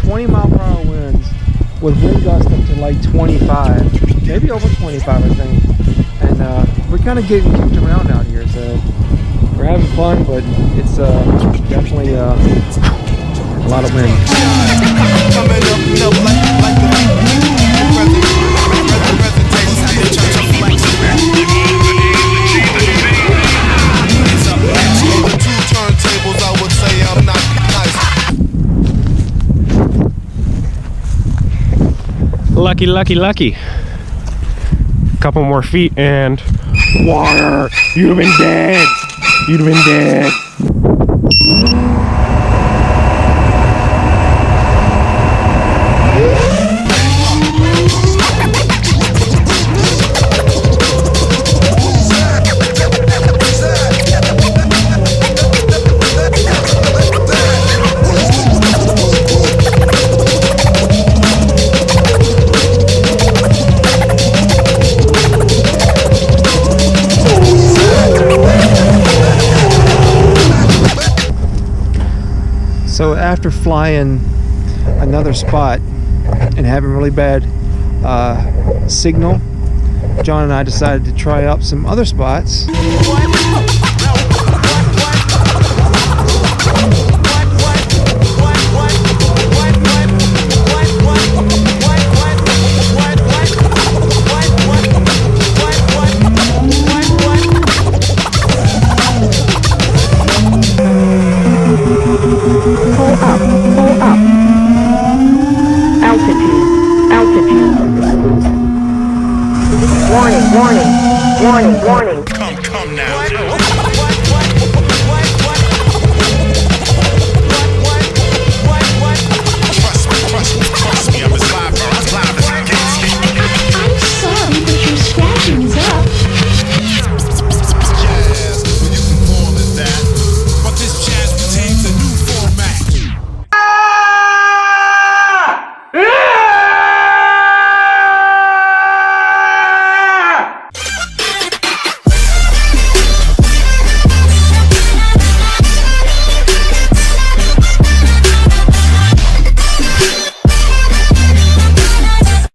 20-mile-per-hour winds with wind gusts up to like 25, maybe over 25, I think. And we're kind of getting kicked around out here, so we're having fun, but it's definitely a lot of wind. Lucky, lucky, lucky. Couple more feet and water. You'd have been dead. You'd have been dead. So after flying another spot and having really bad signal, John and I decided to try out some other spots. Pull up. Altitude. Warning.